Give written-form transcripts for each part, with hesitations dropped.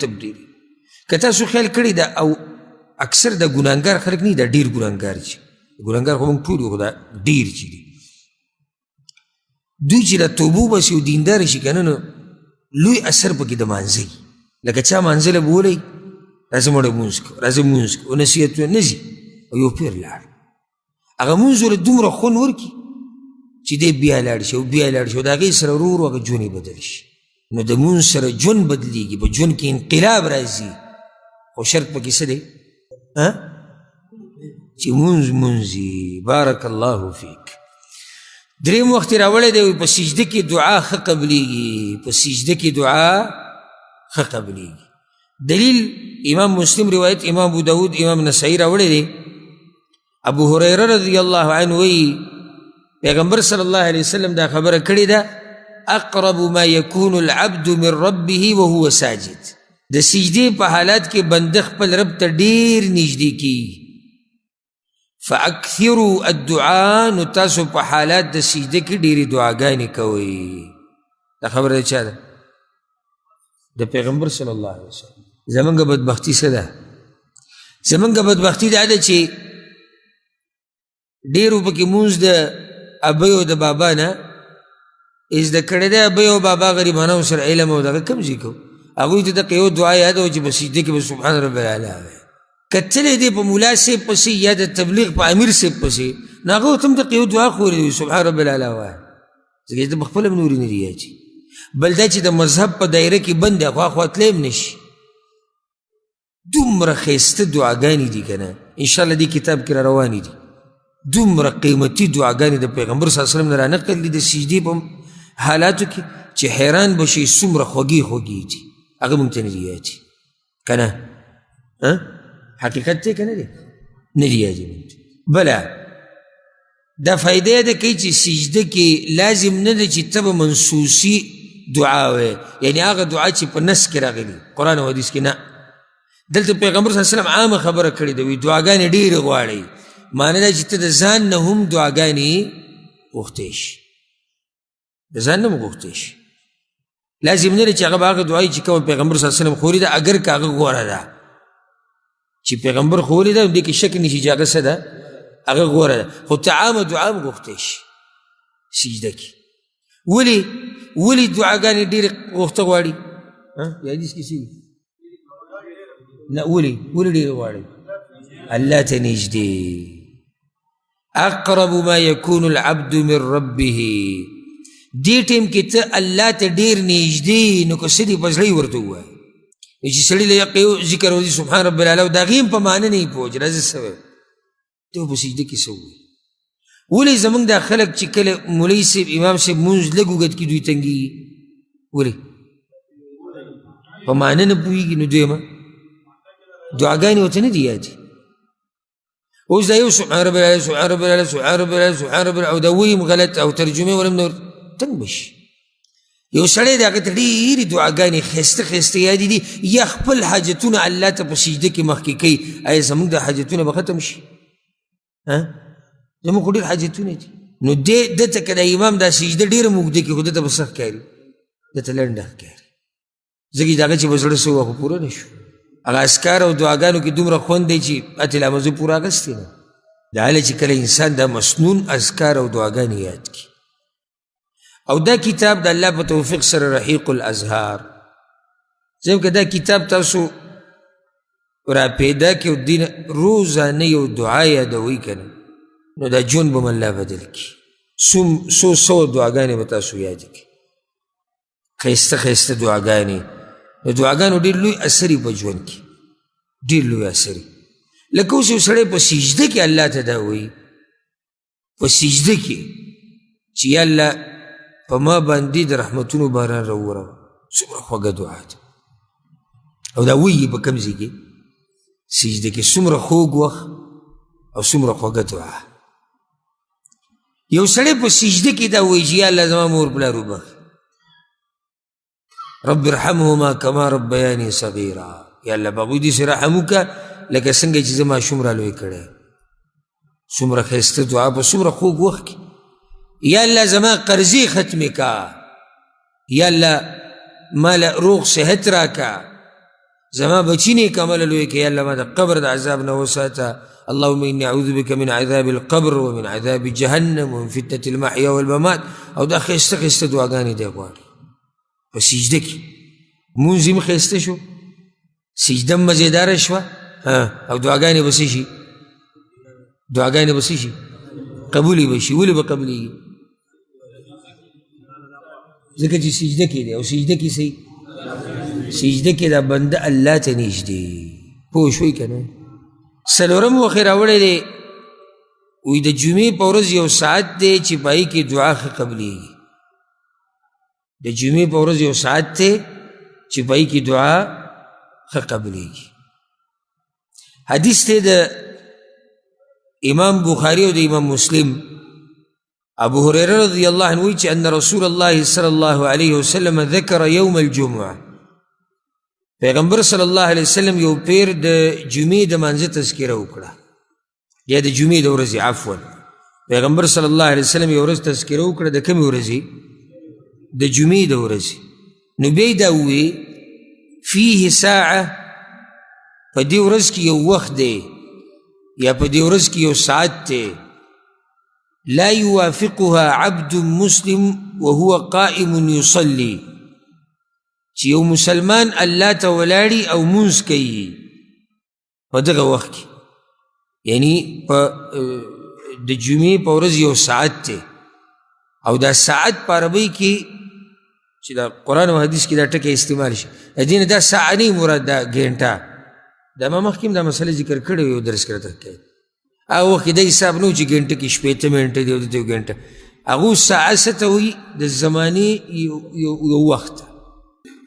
تبدیلی که تاسو خیال کړی دا او اکثر دا ګناهګار خلک نه دا ډیر ګناهګار چې ګناهګار خو موږ ټول یو خو دا ډیر چې دي دوی چې دا توبه وباسي او دینداره شي که نه نو لوی اثر پکې د مانځي لکه چا مانځله به ولی راځه مړه لمونځ کوه راځه لمونځ کوه نصیحت نه ځي او یو پیر لاړ هغه لمونځ ورله دومره خوند ورکړي چې دی بیا لاړ شي او بیا لاړ شي او د هغې سره ورو ورو هغه ژوند یې بدل شي نو د لمونځ سره ژوند بدلېږي په ژوند کې انقلاب راځي خو شرط پکې څه دی چې لمونځ مونځي بارک الله فیک دریم وخت راوړی دی په سجده کې دعا ښه قبلیږي په سجده کې دعا ښه قبلیږي دلیل امام مسلم روایت امام ابو داود امام نسائی راوړی دی ابو هریره رضی الله عنه وی پیغمبر صلی الله علیه وسلم دا خبره کړې ده اقرب ما یکون العبد من ربه وهو ساجد د سجدې په حالات کې بنده خپل رب ته ډېر نږدې کیږي فاکثروا الدعاء نو تاسو په حالات د سجده کې ډېرې دعاګانې کوئ دا خبره د چا ده د پیغمبر صلی الله علیه وسلم زمونږ بدبختي څه ده زمونږ بدبختي دا ده چې ډېرو پکې مونځ د ابۍ او د بابا نه زده کړی دی ابۍ او بابا غریبانو سره علم او دغه کوم ځای کو هغوی ته دغه یو دعا یاد وه چې په سجده کې به سبحان رب العلی وایي کتلی دی په ملا صاحب پسې یا د تبلیغ په امیر صاحب پسې نو هغه ورته هم دغه یو دعا خورې وي سبحان رب العلی وایه ځکه ته په خپله هم نورې نه دي یاچي بل دا چې د مذهب په دایره کې بند دی خواخوا تلی هم نشي دومره ښایسته دعاګانې دي که نه انشاءالله دې کتاب کې را روانې دي دومره قیمتي دعاګانې د پیغمبر صلی الله علیه وسلم نه رانقل دي د سجدې په حالاتو کې چې حیران به شي څومره خوږې خوږې دي هغه موږ ته نه دي یادي که نه حقیقت دی که نه دی نه دي یادي موږ ته بله دا فایده یې ده کوي چې سجده کې لازم نه ده چې ته به منسوسي دعا وایې یعنې هغه دعا چې په نس کې راغلي قرآن او حدیث کې نه دلته پیغمبر صلی الله علیه وسلم عامه خبره کړې ده وایي دعاګانې ډېرې غواړئ معنی دا چې ته د ځان نه هم دعاګانې غوښتی شي د ځان نه هم غوښتی شي لازم نه دی چې هغه به هغه دعایي چې کوم پیغمبر صلی الله علیه وسلم خوري ده اگر که هغه غوره ده چې پیغمبر خوري ده دې کې شک نشي چې هغه څه ده هغه غوره ده خو ته عامه دعا هم غوښتی شي سجده کې ولې دعاګانې ډېرې غوښته غواړي یا حدیث کې څه نه ولې ډېرې غواړي الله ته نږدې اقرب ما یکون العبد من ربه دې ټیم کې ته الله ته ډېر نږدې نو که څه دي په زړه یې ورته ووایه چې سړي له یو ذکر وځي سبحان رب العلی او د هغې هم په معنی نه یې پوه چې راځه څه وایي ته په سجده کې څه ووایي ولې زموږ دا خلک چې کله مولوي صاحب امام صاحب مونځ لږ اوږد کي دوی تنګېږي ولې په معنی نه پوهېږي نو دویمه دعاګانې ورته نه دي یادې اوس دا یو سبحان رب العلی سبحان رب العلی سبحان رب العلی سبحان رب العلی او دا ویم غلط او ترجمې ولم نور تنګ بشي یو سړی د هغه ته ډېرې دعاګانې ښایسته ښایسته یادې دي یا خپل حاجتونه الله ته په سجده کې مخکې کوي آیا زموږ د حاجتونه به ختم شي زموږ خو ډېر حاجتونه دي نو ده ته که د امام دا سجده ډېره موږده کړي خو ده ته به څه ښکاري ده ته لنډه ښکاري ځکه چې د هغه چې به زړه څه وه خو پوره نه شو هغه اذکار او دعاګانو کې دومره خوند دی چې اتې لا مزه پوره اخیستې نه دا هله چې کله انسان دا مسنون اذکار او دعاګانې یاد کړي او دا کتاب د الله په توفیق سره رحیق الاذهار ځکه دا کتاب تاسو را پیدا کړي او دین روزانه یو دعا یادوئ که نه نو دا ژوند به م الله بدل کړي څو سوه دعاګانې به تاسو یادې کړي ښایسته ښایسته دعاګانې نو دعاګانو ډېر لوی اثر په ژوند کې ډېر لوی اثر لکه اوس یو سړی په سجده کې الله ته دا وایي په سجده کې چې یا الله په ما باندې د رحمتونو باران راووروه څومره خوږه دعا ده او دا وایي په کوم ځای کې سجده کې څومره خوږ وخت او څومره خوږه دعا یو سړی په سجده کې دا وایي چې یا الله زما مور پلار وبخښي رب ارحمهما کما ربیانی صغیرا یا الله باغوی دې سې رحم وکړه لکه څنګه چې زه ماشوم را لوی کړی څومره ښایسته دعا په څومره خوږ وخت کې یا الله زما قرضې ختمې کا یا الله مال روغ صحت راکا زما بچی نیک عمل لوی کې الله ما د قبر د عذاب نه وساته اللهم اني اعوذ بك من عذاب القبر ومن عذاب جهنم ومن فتنة المحيا والممات او دا خسته خسته دعاګانې دی غواړي په سجده کې مونځ هم ښایسته شو سجده هم مزېداره شوه او دعاګانې به څه شي دعاګانې به څه شي قبولې به شي ولې به قبلېږي ځکه چې سجده کې دی او سجده کې څه سجده کې دا بنده الله ته نږدې پوه شوئ که نه څلورم وخت یې راوړی دی وایي د جمعې په ورځ یو ساعت دی چې په هغې کې دعا ښه قبلېږي د جمعې په ورځ یو ساعت دی چې په هغې کې دعا ښه قبلېږي حدیث دی د امام بخاري او د امام مسلم ابو هريره رضی الله عنه وایي چې ان رسول الله صلی الله علیه وسلم ذکر یوم الجمعه پیغمبر صلی الله علیه وسلم یو پیر د جمعې د مانځه تذکره وکړه یا د جمعې د ورځې عفوا پیغمبر صلی الله علیه وسلم یو ورځ تذکره وکړه د کومې ورځې د جمعې د ورځې نو بیا یې دا ووی فیه ساعه په دې ورځ کې یو وخت دی یا په دې ورځ کې یو ساعت دی لا يوافقها عبد مسلم وهو قائم يصلي چې یو مسلمان الله ته ولاړي او مونځ کوي په دغه وخت کې یعنی په د جمعې په ورځ یو ساعت دی او دا ساعت په عربۍ کې چې دا قرآن او حدیث کې دا ټکی استعمال شي د دې نه دا ساعه نه مراد دا ګینټه دا ما مخکې هم دا مسله ذکر کړی یو درس کې راته کوي هغه وخت کې دا حساب نه و چې ګینټه کې شپېته منټه دی او دلته یو ګینټه هغه ساعه څه ته وایي د زمانې یو وخت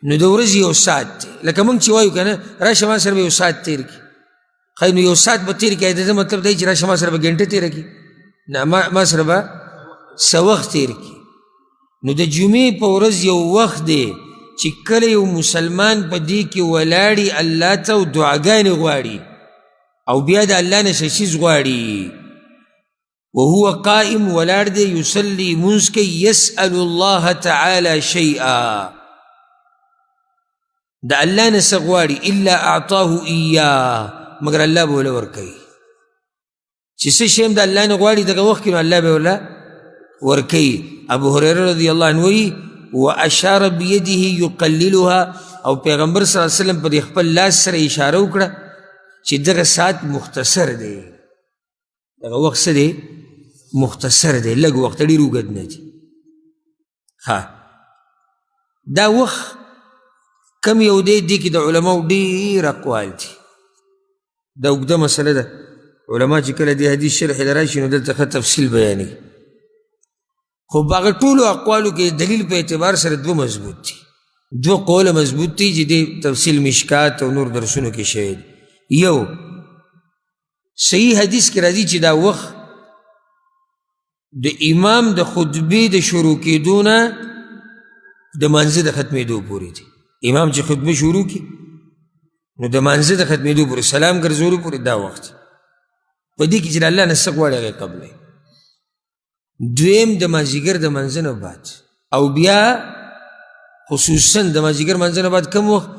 نو د ورځې یو ساعت دی لکه موږ چې وایو که نه راشه ما سره به یو ساعت تېر کړي ښایي نو یو ساعت به تېر کړي د ده مطلب دی چې راشه ما سره به ګینټه تېره کړي نه ما سره به څه وخت تېر کړي نو د جمعې په ورځ یو وخت دی چې کله یو مسلمان په دې کې ولاړي الله ته او دعاګانې غواړي او بیا د الله نه څه شیز غواړي وهو قائم ولاړ دی یصلي مونځ کوي یسأل الله تعالی شیئا د الله نه څه غواړي الا اعطاه ایاه مګر الله به وله ورکوي چې څه شی هم د الله نه غواړي دغه وخت کې نو الله به وله ورکوي ابو هريره رضی الله عنه وایي واشار بيده يقللها او پیغمبر صلی الله علیه وسلم پر خپل لاس سره اشاره وکړه چې دغه ساعت مختصر دی دغه وخت څه دی مختصر دی لږ وخت ډېر اوږد نه دی دا وخت کم یو دی دې کې د علماو ډېر اقوال دي دا اوږده مسله ده علما چې کله دې حدیث شرح له راشي نو دلته ښه تفصیل بیانوي خو په هغه ټولو اقوالو کې دلیل په اعتبار سره دوه مضبوط دي دوه قوله مضبوط دي چې دې تفصیل مشکات او نور درسونو کې شوی دی یو صحیح حدیث کې راځي چې دا وخت د امام د خطبې د شروع کېدو نه د مانځه د ختمېدو پورې دی امام چې خطبه شروع کړي نو د مانځه د ختمېدو پورې سلام ګرځولو پورې دا وخت په دې کې چې د الله نه څه غواړي هغه قبلوي دویم د مازدیګر د منځه نه بعد او بیا خصوصا د مازدیګر منځه نه بعد کوم وخت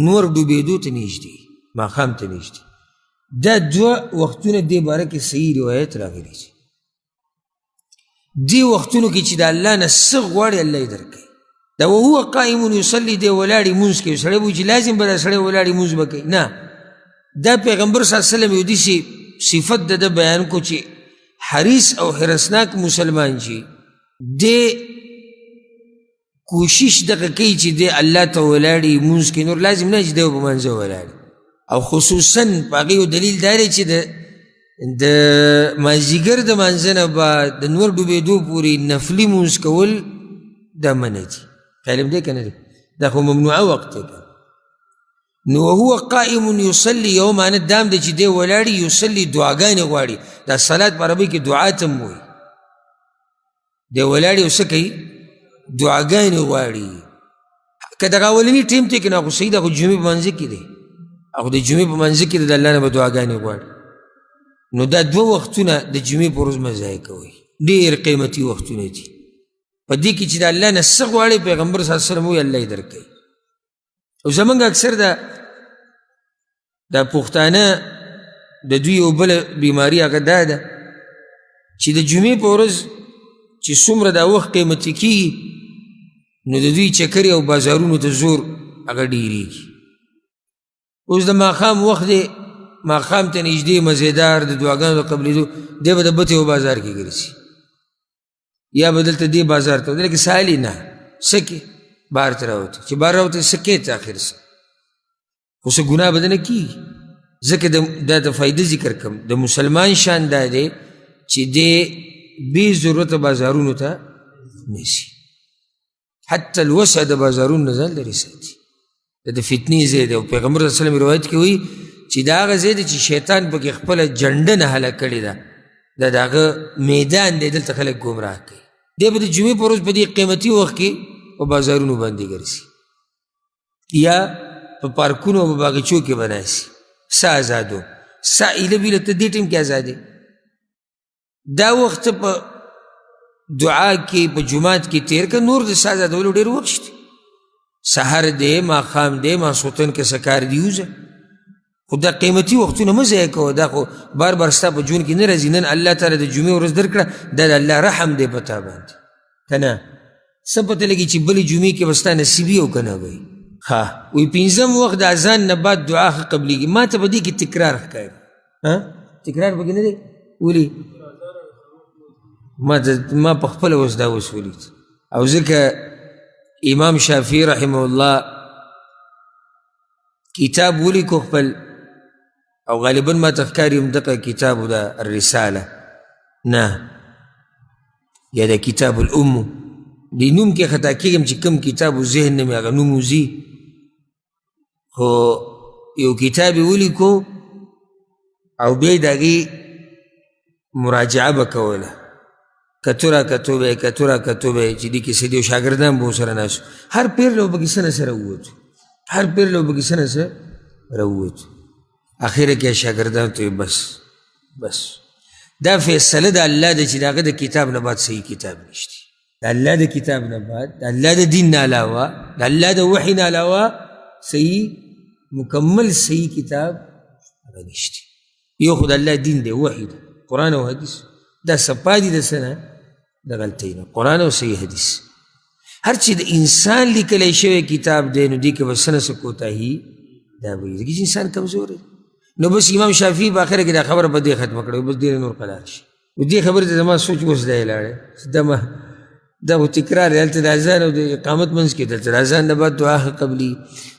نور ډوبېدو ته نږدې ماښام ته نږدې دا دوه وختونه دې باره کې صحیح روایت راغلی دي دې وختونو کې چې د الله نه څه غواړي الله یې درکوي دا وهو قائم یصلي دی ولاړې مونځ کوي سړی به چې لازم به دا سړی ولاړې مونځ به کوي نه دا پیغمبر صلی الله علیه وسلم یو داسې صفت د ده بیان کو چې حریص او حرسناک مسلمان چې دې کوشش دغه کوي چې دې الله ته ولاړې مونځ کوي نور لازم نه چې دی په منځه ولاړې او خصوصا په هغې یو دلیل دا دی چې د مازدیګر د مانځه نه بعد د نور ډوبېدو پورې نفلي مونځ کول دا منع دي علم دی که نه دی دا خو ممنوعه وقت دی نو وهو قائم یصلي یو معنی دام دی چې دی ولاړي یصلي دعاګانې غواړي دا صلات په عربۍ کې دعا ته هم وایي دی ولاړي او څه کوي دعاګانې غواړي که دغه اولني ټیم دی که نه خو صحیح ده خو جمعې په منځه کې دی او د جمعې په منځه کې د الله نه به دعاګانې غواړي نو دا دوه وختونه د جمعې په ورځ مه ضایع کوئ ډېر قیمتي وختونه دي په دې کې چې د الله نه څه غواړي پیغمبر صلی الله علیه وسلم وایي الله یې درکوي او زمونږ اکثر د دا پښتانه د دوی یو بله بیماري هغه دا ده چې د جمعې په ورځ چې څومره دا وخت قیمتي کېږي نو د دوی چکرې او بازارونو ته زور هغه ډېرېږي. اوس د ماښام وخت دی، ماښام ته نږدې مزېدار د دعاګانو د قبلېدو دی به د بتې و بازار کې ګرځي یا به دلته دې بازار ته لکه سالي نه څه کې بهر ته راوتې چې بهر راوتې څه کې ته آخر څه خو څه ګناه به نه کېږي. ځکه دا د فایده ذکر کم د مسلمان شان دا دی چې دی بې ضرورته بازارونو ته نیسي، حتی الوسع د بازارونو نه ځان لرې ساتي. دا د فتنې ځای دی او پیغمبر صلی الله علیه وسلم روایت کې وایي چې دا هغه ځای دی چې شیطان پکې خپله جنډه نه هله کړې ده، دا د هغه میدان دی، دلته خلک ګمراه کوي. دی به د جمعې په ورځ په دې قیمتي وخت کې په بازارونو باندې ګرځي یا په پارکونو او په باغچو کې به ناستي. سا ازادو سا ایله بیله ته دې ټیم کې ازادې دا وخت په دعا کې په جماعت کې تیر که نور د سا ازادولو ډېر وخت شته. سحر دی، ماښام دی، ماسخوتن کې څه کار دی وځه، خو دا قیمتي وختونه مه ضایع کوه. دا خو بار بار ستا په ژوند کې نه راځي. نن الله تعالی د جمعې ورځ درکړه، دا د الله رحم دی په تا باندې که نه. څه پته لګي چې بلې جمعې کې به ستا نصیبي او که نه وی. ها وی پنځم وخت د اذان نه بعد دعا ښه قبلېږي. ما ته به دې کې تکرار ښکاري. تکرار پکې نه دی ولې ما په خپله اوس دا اوس ولید. او ځکه امام شافعي رحمه الله کتاب ولیکو خپل، او غالبا ما ته ښکاري همدغه کتاب دا الرساله نه یا دا کتاب الامو. دې نوم کې خطا کېږم چې کوم کتاب و ذهن نه مې هغه نوم وځي، خو یو کتاب یې ولیکو او بیا یې د هغې مراجعه به کوله، کتو را کتو به یې کتو را کتو به یې چې دې کې څه دي او شاګردان به ورسره ناست. هر پیر له به کیسه نه څه راووتو، هر پیر له به کیسه نه څه راووتو. اخره کې شاګردانو ته بس دا فیصله د الله ده چې د هغه د کتاب نه بعد صحیح کتاب نشته. د الله د کتاب نه بعد، د الله د دین نه علاوه، د الله د وحی نه علاوه صحیح مکمل صحیح کتاب هغه نشته. یو خو د الله دین دی، وحی دی، قرآن او حدیث. دا صفا دي د څه نه؟ د غلطۍ نه، قرآن او صحیح حدیث. هر چې د انسان لیکلی شوی کتاب دی نو دې کې به څه نه څه کوتاهي دا به وي، ځکه چې انسان کمزور دی. نو بس امام شافعي په آخره کې دا خبره په دې ختمه کړه، بس ډېره نور قلار شي. و دې خبرې ته زما سوچ اوس دی لاړی. دا خو تکرار دی، هلته د اذان او د اقامت منځ کې دلته د اذان نه بعد دعا ښه قبلي.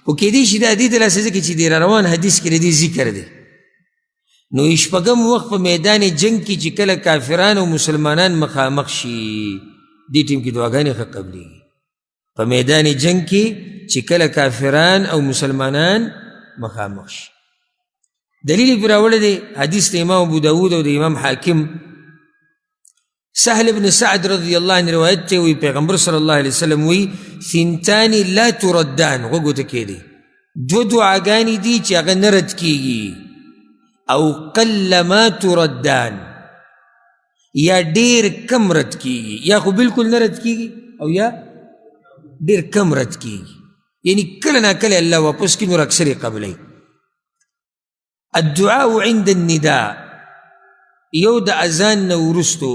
خو کیدای شي دا دې دلاسه ځکه چې د روان حدیث کې د دې ذکر دی. نو شپږم وخت په میدان جنگ کې چې کله کافران او مسلمانان مخامخ شي دې ټیم کې دعاګانې ښه قبلېږي. په میدان جنگ کې چې کله کافران او مسلمانان مخامخ شي. دلیل یې پرې راوړی دی حدیث د امام ابو داود او د امام حاکم. سهل بن سعد رضی الله عنه روایت ته وی پیغمبر صلی الله علیه وسلم وی ثنتان لا تردان. وګو ته کې دي دو دعاګانې دي چې هغه نه رد کېږي، او قل ما تردان، یا ډېر کم رد کېږي، یا خو بالکل نه رد کېږي او یا ډېر کم رد کېږي. یعنی کله نا کله الله واپس کړي نور اکثر یې قبلوي. الدعاء عند النداء، یو د اذان نه وروستو،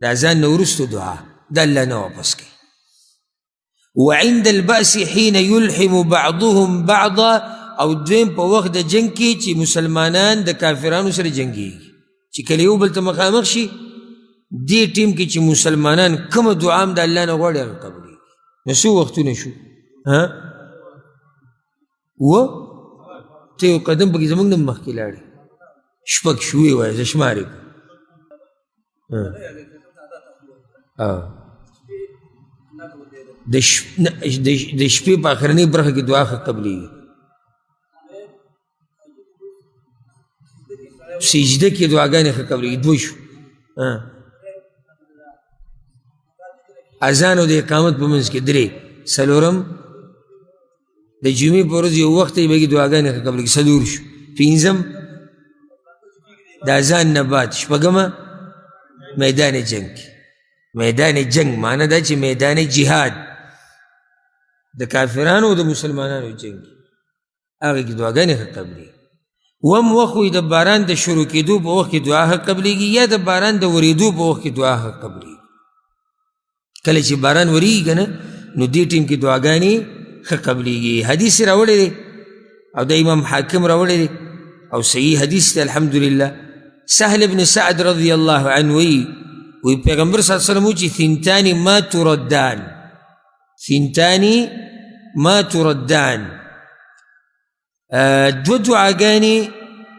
د اذان نه وروستو دعا د الله نه واپس کوي. وعند البأس حين يلحم بعضهم بعضا، او دویم په وخت د جنگ کې چې مسلمانان د کافرانو سره جنګېږي، چې کله یو بل ته مخامخ شي دې ټیم کې چې مسلمانان کومه دعا هم د الله نه غواړي هغه قبلېږي. نو څو وختونه شو؟ ته یو قدم پکې زموږ نه مخکې لاړې، شپږ شو ویې وایه، زه شمارې د شپې په آخرنۍ برخه کې دعا ښه قبلېږي. سجده کې دعاګانې ښه قبلېږي. دوه شو. اذان او د اقامت په منځ کې درې. څلورم د جمعې په ورځ یو وخت یې بګي دعاګانې ښه قبلېږي. څلور شو. پنځم د اذان نه بعد. شپږمه میدان جنگ. میدان جنگ معنی دا چې میدان جهاد د کافرانو او د مسلمانانو جنگ، هغه کې دعاګانې ښه قبلېږي. وم وخت د باران د شروع کېدو په وخت کې دعا ښه قبلېږي یا د باران د ورېدو په وخت کې دعا ښه قبلېږي. کله چې باران ورېږي که نه نو دې ټیم کې دعاګانې ښه قبلېږي. حدیث راوړی دی او د امام حاکم راوړی دی او صحیح حدیث دی الحمدلله. سهل بن سعد رضی الله عنه وی پیغمبر صلی اللہ علیہ وسلم چې ثنتان ما تردان، ثنتان ما تردان، دو دعاګانې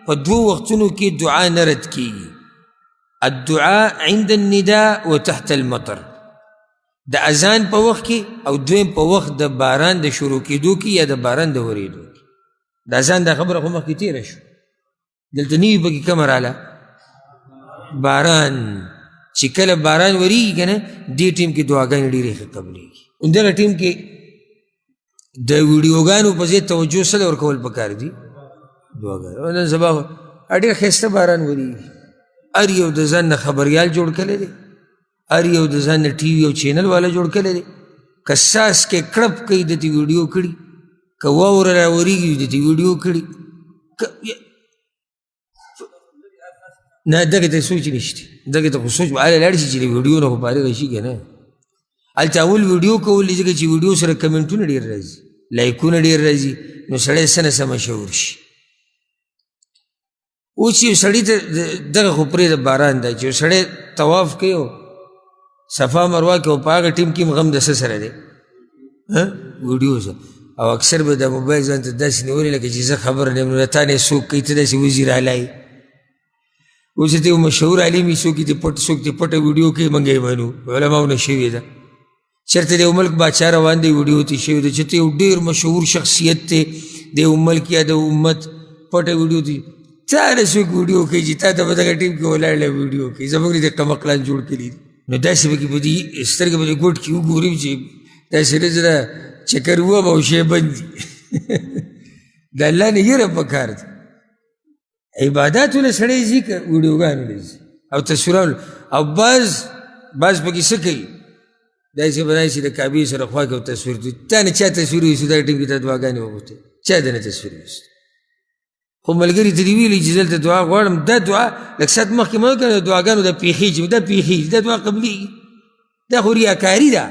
په دوو وختونو کې دعا نه رد کېږي. الدعاء عند النداء وتحت المطر، د اذان په وخت کې او دویم په وخت د باران د شروع کېدو کې یا د باران د ورېدو کې. د اذان دا خبره خو مخکې تېره شو، دلته نوي پکې کومه راله؟ باران. چې کله باران ورېږي که نه دې ټیم کې دعاګانې ډېرې ښه قبلېږي. همدغه ټیم کې د ویډیوګانو په ځای توجه سره ورکول پکار دي دعاګانې. نن سبا ډېر ښایسته باران ورېږي، هر یو د ځان نه خبریال جوړ کړی دی، هر یو د ځان نه ټي وي او چینل والا جوړ کړی دی. که ساس کې کړپ کوي دته ویډیو کړي، که واوره راورېږي دته ویډیو کړي. نه دغې ته سوچ نشته، دغې ته خو سوچ هله لاړ شي چې د ویډیو نه خو فارغه شي که نه. هلته اول ویډیو کول ځکه چې ویډیو سره کمنټونه ډېر راځي، لایکونه ډېر راځي، نو سړی څه نه څه مشهور شي. اوس یو سړي ته دغه خو پرېږده باران دی چې یو سړی طواف کوي او صفا مروه کوي او په هغه ټیم کې هم غم د څه سره دی؟ ویډیو سره. او اکثر به د موبایل ځان ته داسې نیولې لکه چې زه خبر نه یم، نو تا نه څوک کوي، ته داسې وزیر اعلی اوس ته یو مشهور عالم وي، څوک دې پټ څوک دې پټه ویډیو کوي، موږ یې منو، علماو نه شوې ده. چېرته د یو ملک باچا روان دی ویډیو ته شوې ده، چېرته یو ډېر مشهور شخصیت دی د یو ملک یا د امت پټه ویډیو ته تا نه څوک ویډیو کوي چې تا ته په دغه ټیم کې ولاړلی ویډیو کوي. زموږ دې کمقلان جوړ کړي دي. نو داسې به کې په دې سترګې به دې ګوټ کې وګورم چې داسې نه زه چکر ووم او شی بند دي. د الله نه یره پکار ده. عباداتو له سړی ځي که ویډیوګانو له ځي او تصویرانو. او بعض پکې څه کوي؟ داسې به داسې د کعبې سره خوا کې او تصویر دوي. تا نه چا تصویر ویستو دغه ټیم کې تا دعاګانې وغوښتې؟ چا د نه تصویر ویستو؟ خو ملګري ته دې ویلي چې دلته دعا غواړم، دا دعا لږ ساعت مخکې مه وکړه، د دعاګانو دا پیښېږي، دا پیښېږي، دا دعا قبلېږي. دا خو ریاکاري ده،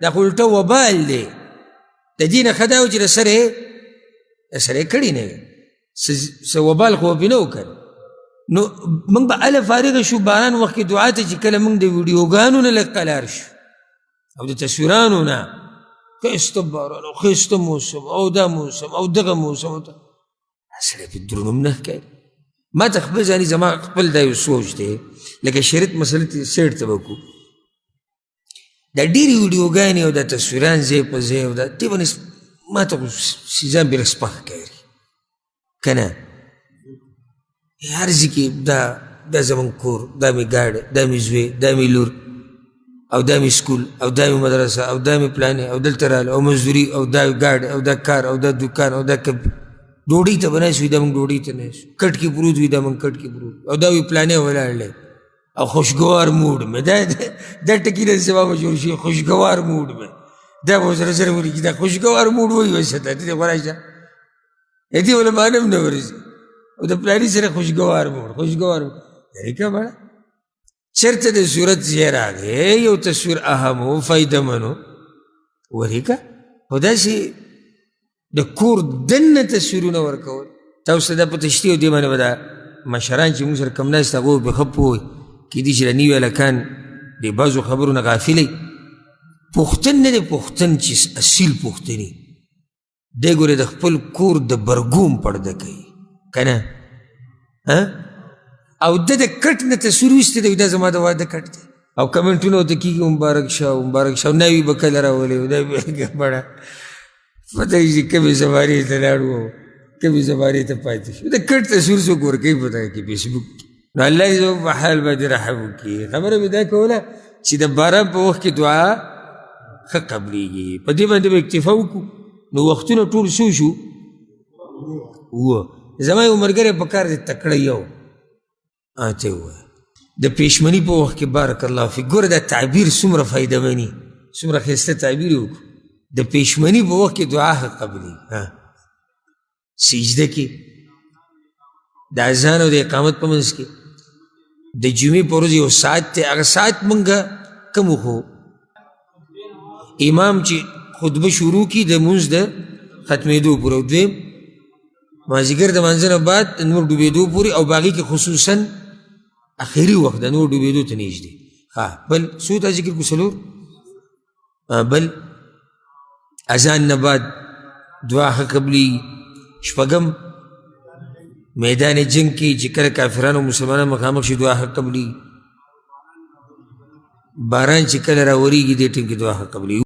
دا خو الټه وبال دی. د دې نه ښه دا و چې د سره یې کړي نه څه وبال خو پې نه و کړ. نو موږ به هله فارغه شو باران وخت کې دعا ته چې کله موږ د ویډیوګانو نه لږ قلار شو او د تصویرانو نه. ښایسته باران او ښایسته موسم او دا موسم او دغه موسم سړی په درنوم نه ښکاري. ما ته خپل ځاني زما خپل دا یو سوچ دی، لکه شریعت مسلې ته سیټ ته به وکړو. دا ډېرې ویډیوګانې او دا تصویران ځای په ځای او دا دې باندې ما ته خو سیزان بې رسپه ښکاري که نه. هر ځای کې دا زموږ کور، دا مې ګاډ، دا مې زوی، دا مې لور او دا مې سکول او دا مې مدرسه او دا مې پلانې او دلته راله او مزدوري او دا ګاډ او دا کار او دا دوکان او دا ډوډۍ ته به ناست وي، دا موږ ډوډۍ ته ناست، کټ کې پروت وي، دا موږ کټ کې پروت او دا وي پلانې ولاړلی او خوشګوار موډ مې دا ټکي نن سبا به جوړ شي، خوشګوار موډ مې. دا به سره سره ولیکي دا خوشګوار موډ وایي ویسه ته دې غوره شه دې وله معنا هم نه ورځي. او د پلاني سره خوشګوار موډ طریقه بړه. چېرته د صورت ځای راغی یو تصویر اهم و فایده منو ولیکه، خو داسې د کور دننه تصویرونه ورکول. تاسو ته دا پته شتې او دې باندې به دا مشران چې موږ سره کم ناست هغوی به ښه پوه وي، کیدای شي دا نوي هلکان د بعضو خبرو نه غافلې. پوښتن نه دی پوښتن چې اصیل پوښتني دی ګورې د خپل کور د برګوم پرده کوي که نه، او د کټ نه تصویر ویستی دی دا زما د واده کټ دی او کمنټونه ورته کېږي مبارک شه مبارک شه، ناوي به کله راولې دا بړه پته یې چې کمې زمانې ته لاړو کمې زمانې ته پاتې شو. د کټ تصویر څوک ورکوي په دغه کې فیسبوک کې. نو الله دې زموږ په حال باندې رحم وکړي. خبره مې دا کوله چې د باران په وخت کې دعا ښه قبلېږي. په دې باندې به اکتفا وکړو. نو وختونه ټول څو شو؟ زما یو ملګری په کار دی تکړه یو ته یې ووایه د پېشمني په وخت کې بارک الله فیک. ګوره دا تعبیر څومره فایده مني، څومره ښایسته تعبیر یې وکړو. د پېشمني په وخت کې دعا ښه قبلېږي. سجده کې د اذان او د اقامت په منځ کې د جمعې په ورځ یو ساعت دی هغه ساعت مونږه کم وښو امام چې خطبه شروع کړي د لمونځ د ختمېدو پورې او دویم مازدیګر د لمانځه نه بعد د نور ډوبېدو پورې او باقي کې خصوصا اخري وخت د نور ډوبېدو ته نږدې بل څو ته ذکر کړو څلور بل اذان نه بعد دعا ښه قبلېږي شپږم میدان جنگ کې چې کله کافرانو مسلمانانو مخامخ شي دعا ښه قبلېږي باران چې کله راورېږي دې ټیم کې دعا ښه قبلېږي